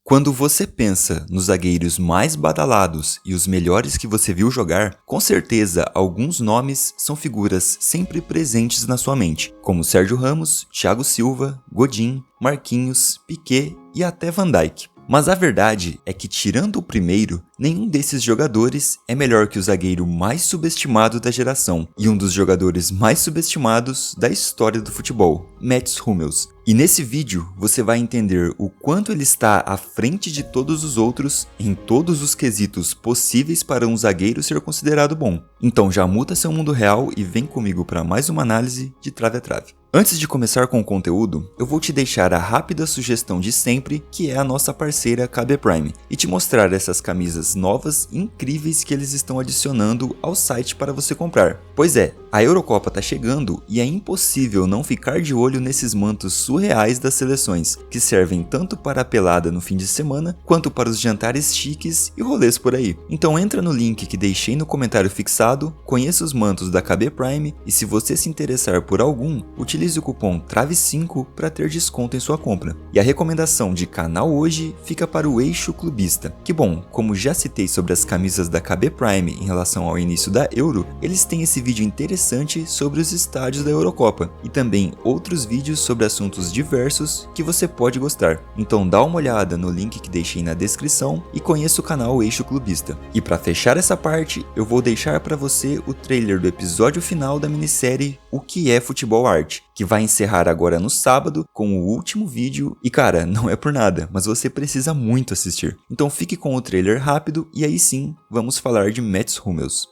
Quando você pensa nos zagueiros mais badalados e os melhores que você viu jogar, com certeza alguns nomes são figuras sempre presentes na sua mente, como Sérgio Ramos, Thiago Silva, Godin, Marquinhos, Piquet e até Van Dijk. Mas a verdade é que, tirando o primeiro, nenhum desses jogadores é melhor que o zagueiro mais subestimado da geração e um dos jogadores mais subestimados da história do futebol, Mats Hummels. E nesse vídeo você vai entender o quanto ele está à frente de todos os outros em todos os quesitos possíveis para um zagueiro ser considerado bom. Então já muta seu mundo real e vem comigo para mais uma análise de trave a trave. Antes de começar com o conteúdo, eu vou te deixar a rápida sugestão de sempre, que é a nossa parceira KB Prime, e te mostrar essas camisas novas e incríveis que eles estão adicionando ao site para você comprar. Pois é, a Eurocopa tá chegando e é impossível não ficar de olho nesses mantos surreais das seleções, que servem tanto para a pelada no fim de semana, quanto para os jantares chiques e rolês por aí. Então entra no link que deixei no comentário fixado, conheça os mantos da KB Prime e se você se interessar por algum, utilize o cupom TRAVE5 para ter desconto em sua compra. E a recomendação de canal hoje fica para o Eixo Clubista, que bom, como já citei sobre as camisas da KB Prime em relação ao início da Euro, eles têm esse vídeo interessante sobre os estádios da Eurocopa e também outros vídeos sobre assuntos diversos que você pode gostar. Então dá uma olhada no link que deixei na descrição e conheça o canal Eixo Clubista. E para fechar essa parte, eu vou deixar para você o trailer do episódio final da minissérie O que é Futebol Arte, que vai encerrar agora no sábado com o último vídeo e cara, não é por nada, mas você precisa muito assistir. Então fique com o trailer rápido e aí sim, vamos falar de Mats Hummels.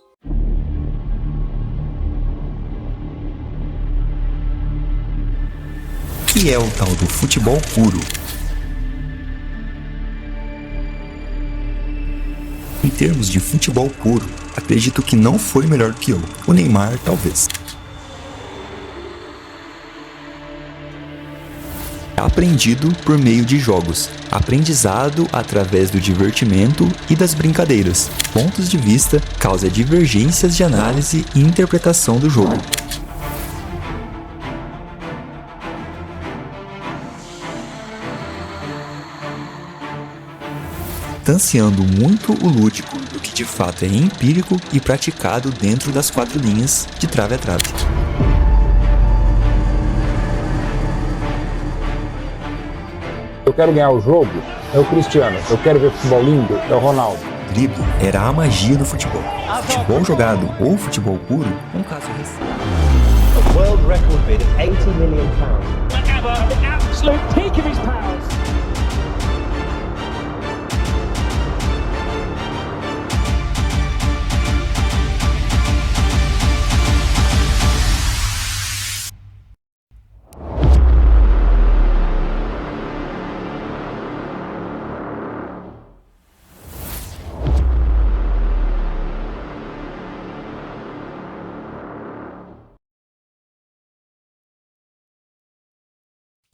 O que é o tal do futebol puro? Em termos de futebol puro, acredito que não foi melhor que eu. O Neymar, talvez. Aprendido por meio de jogos, aprendizado através do divertimento e das brincadeiras. Pontos de vista causa divergências de análise e interpretação do jogo. Distanciando muito o lúdico do que de fato é empírico e praticado dentro das quatro linhas de trave a trave. Eu quero ganhar o jogo, é o Cristiano. Eu quero ver futebol lindo, é o Ronaldo. Drible era a magia do futebol. Futebol jogado ou futebol puro, um caso recente. A world record bid of 80 million pounds. The absolute peak of his powers.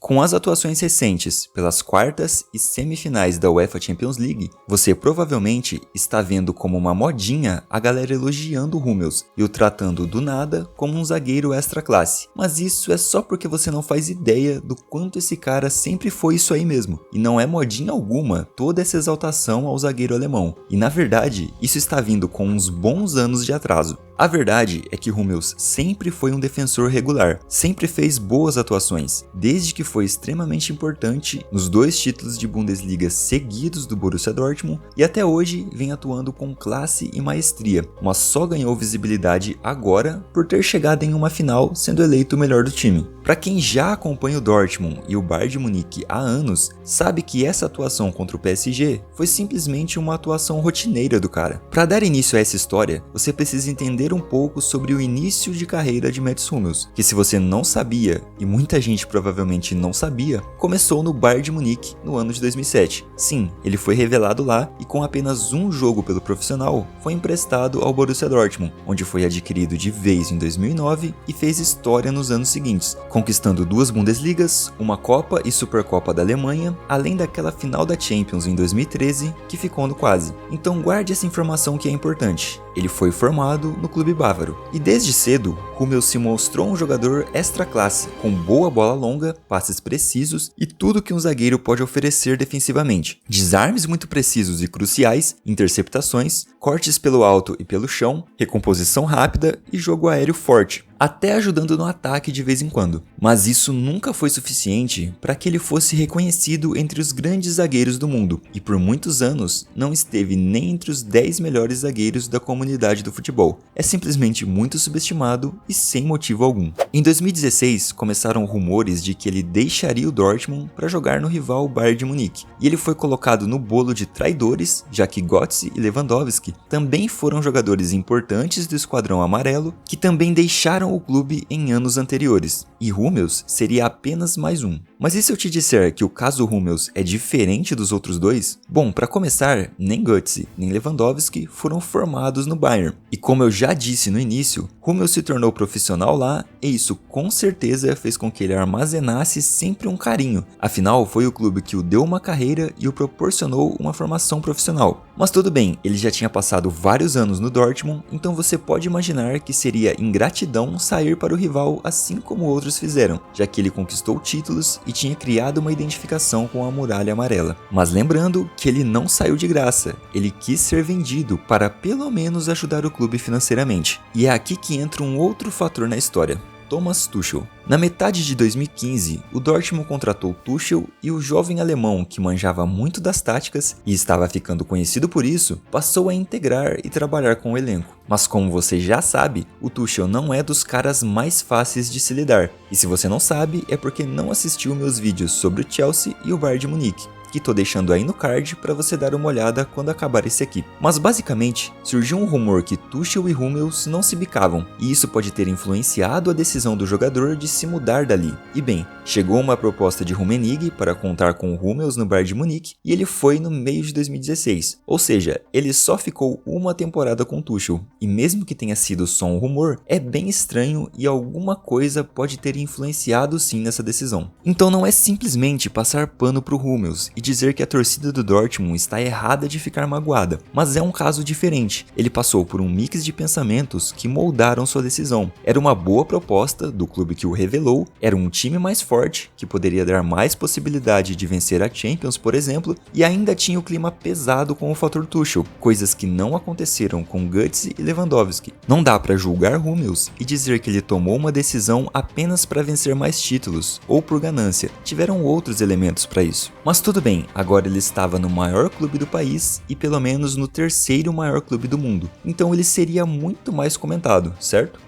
Com as atuações recentes pelas quartas e semifinais da UEFA Champions League, você provavelmente está vendo como uma modinha a galera elogiando o Hummels e o tratando do nada como um zagueiro extra classe. Mas isso é só porque você não faz ideia do quanto esse cara sempre foi isso aí mesmo. E não é modinha alguma toda essa exaltação ao zagueiro alemão. E na verdade, isso está vindo com uns bons anos de atraso. A verdade é que Hummels sempre foi um defensor regular, sempre fez boas atuações, desde que foi extremamente importante nos 2 títulos de Bundesliga seguidos do Borussia Dortmund e até hoje vem atuando com classe e maestria, mas só ganhou visibilidade agora por ter chegado em uma final sendo eleito o melhor do time. Para quem já acompanha o Dortmund e o Bayern de Munique há anos, sabe que essa atuação contra o PSG foi simplesmente uma atuação rotineira do cara. Para dar início a essa história, você precisa entender um pouco sobre o início de carreira de Mats Hummels, que se você não sabia, e muita gente provavelmente não sabia, começou no Bayern de Munique no ano de 2007. Sim, ele foi revelado lá e com apenas um jogo pelo profissional, foi emprestado ao Borussia Dortmund, onde foi adquirido de vez em 2009 e fez história nos anos seguintes, conquistando 2 Bundesligas, uma Copa e Supercopa da Alemanha, além daquela final da Champions em 2013, que ficou no quase. Então guarde essa informação que é importante. Ele foi formado no clube bávaro. E desde cedo, Hummels se mostrou um jogador extra classe, com boa bola longa, passes precisos e tudo que um zagueiro pode oferecer defensivamente. Desarmes muito precisos e cruciais, interceptações, cortes pelo alto e pelo chão, recomposição rápida e jogo aéreo forte, até ajudando no ataque de vez em quando. Mas isso nunca foi suficiente para que ele fosse reconhecido entre os grandes zagueiros do mundo, e por muitos anos não esteve nem entre os 10 melhores zagueiros da comunidade do futebol. É simplesmente muito subestimado e sem motivo algum. Em 2016, começaram rumores de que ele deixaria o Dortmund para jogar no rival Bayern de Munique, e ele foi colocado no bolo de traidores, já que Götze e Lewandowski também foram jogadores importantes do esquadrão amarelo, que também deixaram o clube em anos anteriores, e Hummels seria apenas mais um. Mas e se eu te disser que o caso Hummels é diferente dos outros dois? Bom, para começar, nem Götze nem Lewandowski foram formados no Bayern, e como eu já disse no início, Hummels se tornou profissional lá, e isso com certeza fez com que ele armazenasse sempre um carinho, afinal foi o clube que o deu uma carreira e o proporcionou uma formação profissional. Mas tudo bem, ele já tinha passado vários anos no Dortmund, então você pode imaginar que seria ingratidão sair para o rival assim como outros fizeram, já que ele conquistou títulos e tinha criado uma identificação com a Muralha Amarela. Mas lembrando que ele não saiu de graça, ele quis ser vendido para pelo menos ajudar o clube financeiramente. E é aqui que entra um outro fator na história: Thomas Tuchel. Na metade de 2015, o Dortmund contratou Tuchel e o jovem alemão, que manjava muito das táticas e estava ficando conhecido por isso, passou a integrar e trabalhar com o elenco. Mas como você já sabe, o Tuchel não é dos caras mais fáceis de se lidar. E se você não sabe, é porque não assistiu meus vídeos sobre o Chelsea e o Bayern de Munique, que tô deixando aí no card para você dar uma olhada quando acabar esse aqui. Mas basicamente, surgiu um rumor que Tuchel e Hummels não se bicavam, e isso pode ter influenciado a decisão do jogador de se mudar dali. E bem, chegou uma proposta de Rummenigge para contar com o Hummels no Bayern de Munique, e ele foi no meio de 2016. Ou seja, ele só ficou uma temporada com Tuchel, e mesmo que tenha sido só um rumor, é bem estranho e alguma coisa pode ter influenciado sim nessa decisão. Então não é simplesmente passar pano pro Hummels e dizer que a torcida do Dortmund está errada de ficar magoada, mas é um caso diferente. Ele passou por um mix de pensamentos que moldaram sua decisão. Era uma boa proposta do clube que o revelou, era um time mais forte, que poderia dar mais possibilidade de vencer a Champions, por exemplo, e ainda tinha o clima pesado com o fator Tuchel, coisas que não aconteceram com Götze e Lewandowski. Não dá para julgar Hummels e dizer que ele tomou uma decisão apenas para vencer mais títulos, ou por ganância. Tiveram outros elementos para isso. Mas tudo bem, agora ele estava no maior clube do país e pelo menos no terceiro maior clube do mundo, então ele seria muito mais comentado, certo?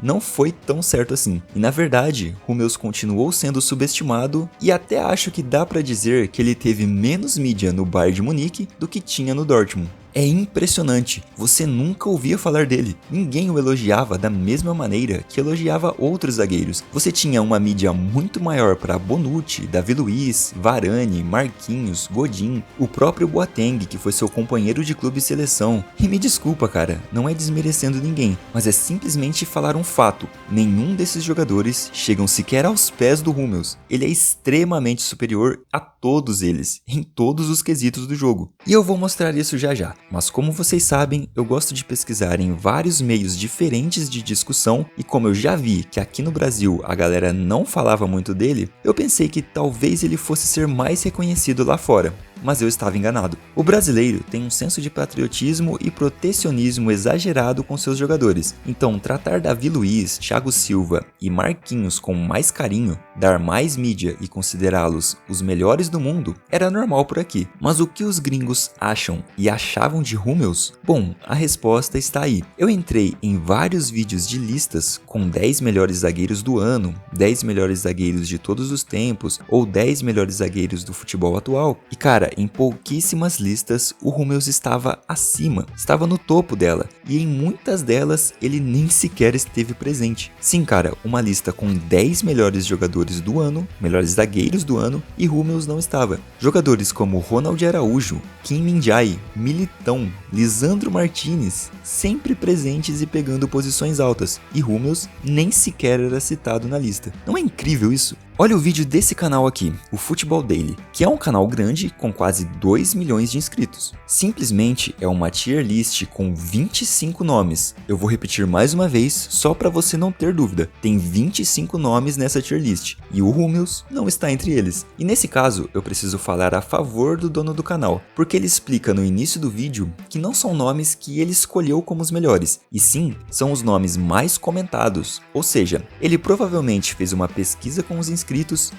Não foi tão certo assim, e na verdade, Hummels continuou sendo subestimado e até acho que dá pra dizer que ele teve menos mídia no Bayern de Munique do que tinha no Dortmund. É impressionante, você nunca ouvia falar dele, ninguém o elogiava da mesma maneira que elogiava outros zagueiros. Você tinha uma mídia muito maior para Bonucci, Davi Luiz, Varane, Marquinhos, Godin, o próprio Boateng, que foi seu companheiro de clube e seleção. E me desculpa cara, não é desmerecendo ninguém, mas é simplesmente falar um fato, nenhum desses jogadores chegam sequer aos pés do Hummels. Ele é extremamente superior a todos eles, em todos os quesitos do jogo. E eu vou mostrar isso já já. Mas como vocês sabem, eu gosto de pesquisar em vários meios diferentes de discussão e como eu já vi que aqui no Brasil a galera não falava muito dele, eu pensei que talvez ele fosse ser mais reconhecido lá fora. Mas eu estava enganado. O brasileiro tem um senso de patriotismo e protecionismo exagerado com seus jogadores, então tratar Davi Luiz, Thiago Silva e Marquinhos com mais carinho, dar mais mídia e considerá-los os melhores do mundo era normal por aqui. Mas o que os gringos acham e achavam de Hummels? Bom, a resposta está aí. Eu entrei em vários vídeos de listas com 10 melhores zagueiros do ano, 10 melhores zagueiros de todos os tempos ou 10 melhores zagueiros do futebol atual, e cara, em pouquíssimas listas o Hummels estava acima, estava no topo dela, e em muitas delas ele nem sequer esteve presente. Sim cara, uma lista com 10 melhores jogadores do ano, melhores zagueiros do ano, e Hummels não estava. Jogadores como Ronald Araújo, Kim Min-jae, Militão, Lisandro Martinez, sempre presentes e pegando posições altas, e Hummels nem sequer era citado na lista. Não é incrível isso? Olha o vídeo desse canal aqui, o Futebol Daily, que é um canal grande com quase 2 milhões de inscritos. Simplesmente é uma tier list com 25 nomes. Eu vou repetir mais uma vez, só para você não ter dúvida. Tem 25 nomes nessa tier list, e o Hummels não está entre eles. E nesse caso, eu preciso falar a favor do dono do canal, porque ele explica no início do vídeo que não são nomes que ele escolheu como os melhores, e sim, são os nomes mais comentados. Ou seja, ele provavelmente fez uma pesquisa com os inscritos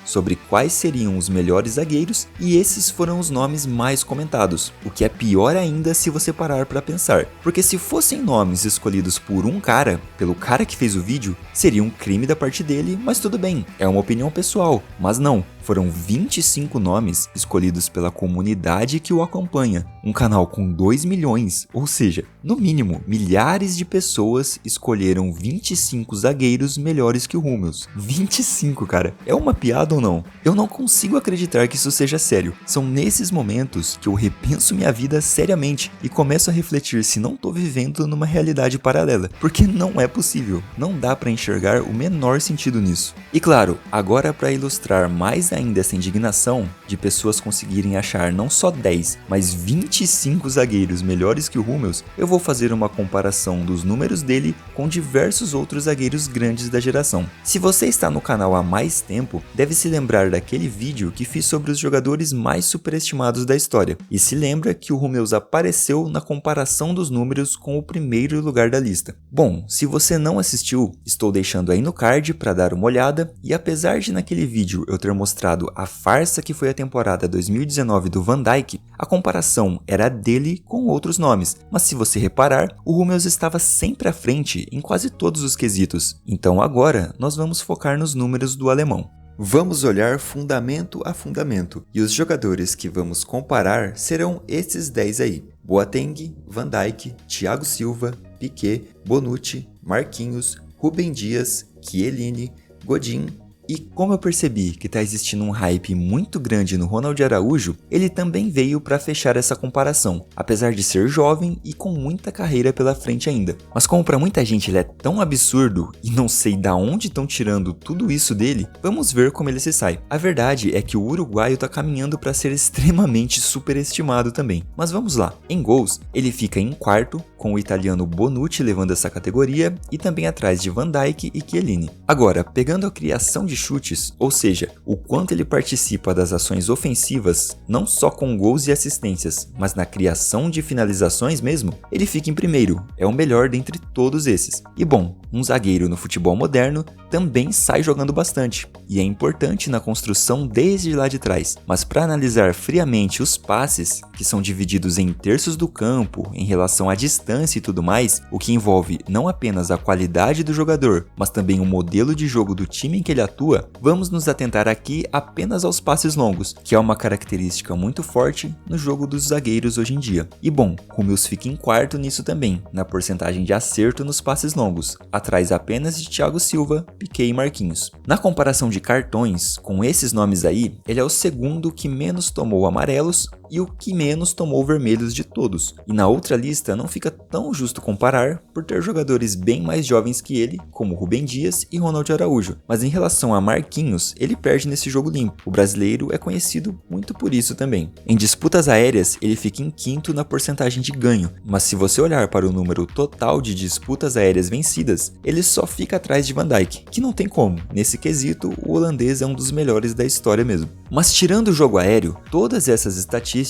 sobre quais seriam os melhores zagueiros e esses foram os nomes mais comentados, o que é pior ainda se você parar para pensar, porque se fossem nomes escolhidos por um cara, pelo cara que fez o vídeo, seria um crime da parte dele, mas tudo bem, é uma opinião pessoal, mas não. Foram 25 nomes escolhidos pela comunidade que o acompanha, um canal com 2 milhões, ou seja, no mínimo, milhares de pessoas escolheram 25 zagueiros melhores que o Hummels. 25, cara, é uma piada ou não? Eu não consigo acreditar que isso seja sério. São nesses momentos que eu repenso minha vida seriamente e começo a refletir se não tô vivendo numa realidade paralela, porque não é possível, não dá pra enxergar o menor sentido nisso. E claro, agora para ilustrar mais ainda essa indignação de pessoas conseguirem achar não só 10, mas 25 zagueiros melhores que o Hummels, eu vou fazer uma comparação dos números dele com diversos outros zagueiros grandes da geração. Se você está no canal há mais tempo, deve se lembrar daquele vídeo que fiz sobre os jogadores mais superestimados da história, e se lembra que o Hummels apareceu na comparação dos números com o primeiro lugar da lista. Bom, se você não assistiu, estou deixando aí no card para dar uma olhada, e apesar de naquele vídeo eu ter mostrado a farsa que foi a temporada 2019 do Van Dijk, a comparação era dele com outros nomes, mas se você reparar, o Hummels estava sempre à frente em quase todos os quesitos, então agora nós vamos focar nos números do alemão. Vamos olhar fundamento a fundamento, e os jogadores que vamos comparar serão esses 10 aí: Boateng, Van Dijk, Thiago Silva, Piqué, Bonucci, Marquinhos, Rúben Dias, Chiellini, Godin. E como eu percebi que está existindo um hype muito grande no Ronald Araújo, ele também veio para fechar essa comparação, apesar de ser jovem e com muita carreira pela frente ainda. Mas como para muita gente ele é tão absurdo e não sei da onde estão tirando tudo isso dele, vamos ver como ele se sai. A verdade é que o uruguaio está caminhando para ser extremamente superestimado também. Mas vamos lá, em gols ele fica em quarto, com o italiano Bonucci levando essa categoria e também atrás de Van Dijk e Chiellini. Agora, pegando a criação de chutes, ou seja, o quanto ele participa das ações ofensivas, não só com gols e assistências, mas na criação de finalizações mesmo, ele fica em primeiro, é o melhor dentre todos esses. E bom, um zagueiro no futebol moderno também sai jogando bastante, e é importante na construção desde lá de trás, mas para analisar friamente os passes, que são divididos em terços do campo, em relação à distância e tudo mais, o que envolve não apenas a qualidade do jogador, mas também o modelo de jogo do time em que ele atua, vamos nos atentar aqui apenas aos passes longos, que é uma característica muito forte no jogo dos zagueiros hoje em dia. E bom, Hummels fica em quarto nisso também, na porcentagem de acerto nos passes longos, atrás apenas de Thiago Silva, Piqué e Marquinhos. Na comparação de cartões, com esses nomes aí, ele é o segundo que menos tomou amarelos e o que menos tomou vermelhos de todos. E na outra lista não fica tão justo comparar por ter jogadores bem mais jovens que ele, como Rúben Dias e Ronald Araújo, mas em relação a Marquinhos, ele perde nesse jogo limpo. O brasileiro é conhecido muito por isso também. Em disputas aéreas, ele fica em quinto na porcentagem de ganho, mas se você olhar para o número total de disputas aéreas vencidas, ele só fica atrás de Van Dijk, que não tem como. Nesse quesito, o holandês é um dos melhores da história mesmo. Mas tirando o jogo aéreo, todas essas estatísticas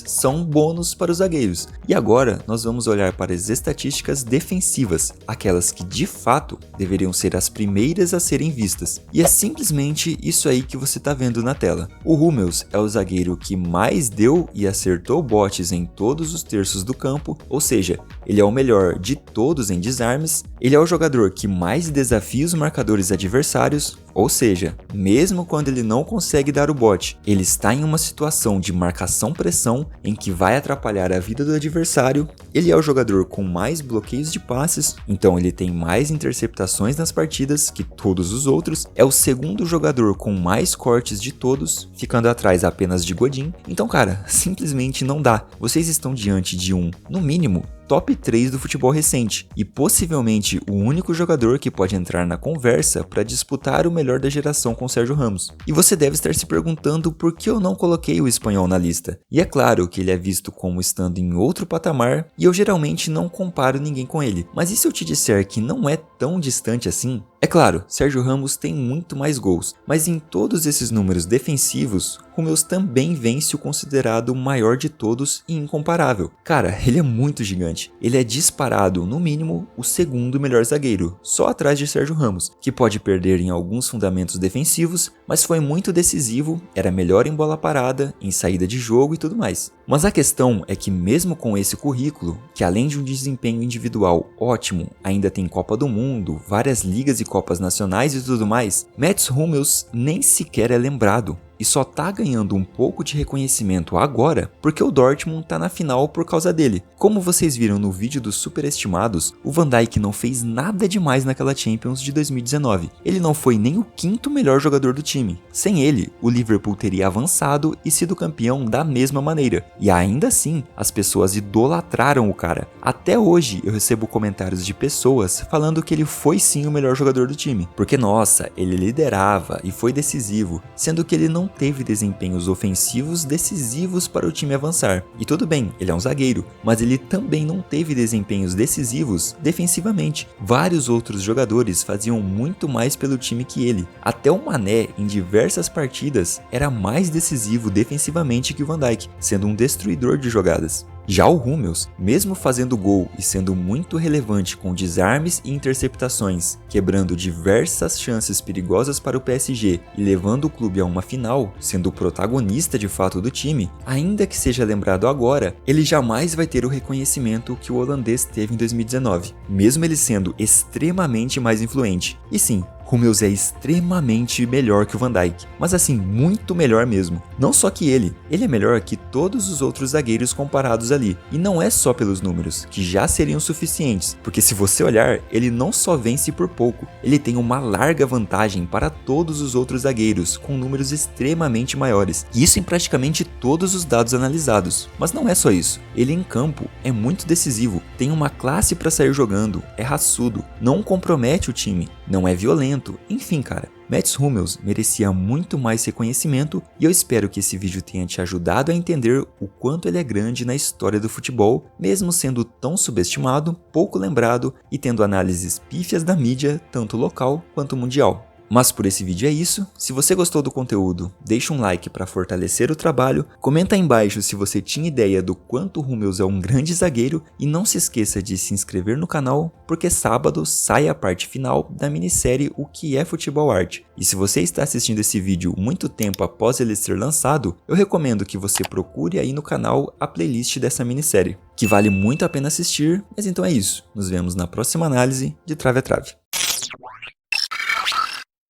são um bônus para os zagueiros. E agora nós vamos olhar para as estatísticas defensivas, aquelas que de fato deveriam ser as primeiras a serem vistas. E é simplesmente isso aí que você está vendo na tela. O Hummels é o zagueiro que mais deu e acertou botes em todos os terços do campo, ou seja, ele é o melhor de todos em desarmes, ele é o jogador que mais desafia os marcadores adversários, ou seja, mesmo quando ele não consegue dar o bote, ele está em uma situação de marcação-pressão em que vai atrapalhar a vida do adversário, ele é o jogador com mais bloqueios de passes, então ele tem mais interceptações nas partidas que todos os outros, é o segundo jogador com mais cortes de todos, ficando atrás apenas de Godin. Então cara, simplesmente não dá. Vocês estão diante de um, no mínimo, top 3 do futebol recente e possivelmente o único jogador que pode entrar na conversa para disputar o melhor da geração com Sérgio Ramos. E você deve estar se perguntando por que eu não coloquei o espanhol na lista. E é claro que ele é visto como estando em outro patamar e eu geralmente não comparo ninguém com ele. Mas e se eu te disser que não é tão distante assim? É claro, Sérgio Ramos tem muito mais gols, mas em todos esses números defensivos, Hummels também vence o considerado o maior de todos e incomparável. Cara, ele é muito gigante. Ele é disparado, no mínimo, o segundo melhor zagueiro, só atrás de Sérgio Ramos, que pode perder em alguns fundamentos defensivos, mas foi muito decisivo, era melhor em bola parada, em saída de jogo e tudo mais. Mas a questão é que mesmo com esse currículo, que além de um desempenho individual ótimo, ainda tem Copa do Mundo, várias ligas e Copas nacionais e tudo mais, Mats Hummels nem sequer é lembrado. E só tá ganhando um pouco de reconhecimento agora porque o Dortmund tá na final por causa dele. Como vocês viram no vídeo dos superestimados, o Van Dijk não fez nada demais naquela Champions de 2019. Ele não foi nem o quinto melhor jogador do time. Sem ele, o Liverpool teria avançado e sido campeão da mesma maneira. E ainda assim, as pessoas idolatraram o cara. Até hoje eu recebo comentários de pessoas falando que ele foi sim o melhor jogador do time. Porque nossa, ele liderava e foi decisivo, sendo que ele não teve desempenhos ofensivos decisivos para o time avançar. E tudo bem, ele é um zagueiro, mas ele também não teve desempenhos decisivos defensivamente. Vários outros jogadores faziam muito mais pelo time que ele. Até o Mané, em diversas partidas, era mais decisivo defensivamente que o Van Dijk, sendo um destruidor de jogadas. Já o Hummels, mesmo fazendo gol e sendo muito relevante com desarmes e interceptações, quebrando diversas chances perigosas para o PSG e levando o clube a uma final, sendo o protagonista de fato do time, ainda que seja lembrado agora, ele jamais vai ter o reconhecimento que o holandês teve em 2019, mesmo ele sendo extremamente mais influente. E sim, Hummels é extremamente melhor que o Van Dijk, mas assim, muito melhor mesmo. Não só que ele é melhor que todos os outros zagueiros comparados ali. E não é só pelos números, que já seriam suficientes, porque se você olhar, ele não só vence por pouco, ele tem uma larga vantagem para todos os outros zagueiros, com números extremamente maiores. Isso em praticamente todos os dados analisados. Mas não é só isso, ele em campo é muito decisivo, tem uma classe para sair jogando, é raçudo, não compromete o time, não é violento. Enfim, cara, Mats Hummels merecia muito mais reconhecimento e eu espero que esse vídeo tenha te ajudado a entender o quanto ele é grande na história do futebol, mesmo sendo tão subestimado, pouco lembrado e tendo análises pífias da mídia, tanto local quanto mundial. Mas por esse vídeo é isso. Se você gostou do conteúdo, deixa um like para fortalecer o trabalho, comenta aí embaixo se você tinha ideia do quanto o Hummels é um grande zagueiro e não se esqueça de se inscrever no canal, porque sábado sai a parte final da minissérie O que é Futebol Arte. E se você está assistindo esse vídeo muito tempo após ele ser lançado, eu recomendo que você procure aí no canal a playlist dessa minissérie, que vale muito a pena assistir. Mas então é isso, nos vemos na próxima análise de Trave a Trave.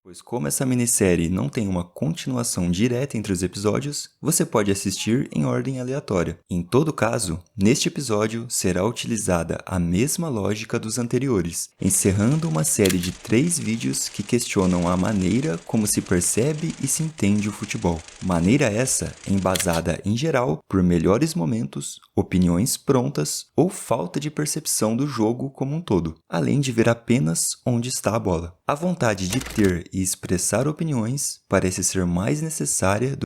Pois como essa minissérie não tem uma continuação direta entre os episódios, você pode assistir em ordem aleatória. Em todo caso, neste episódio será utilizada a mesma lógica dos anteriores, encerrando uma série de 3 vídeos que questionam a maneira como se percebe e se entende o futebol. Maneira essa embasada em geral por melhores momentos, opiniões prontas ou falta de percepção do jogo como um todo, além de ver apenas onde está a bola. A vontade de ter e expressar opiniões parece ser mais necessária do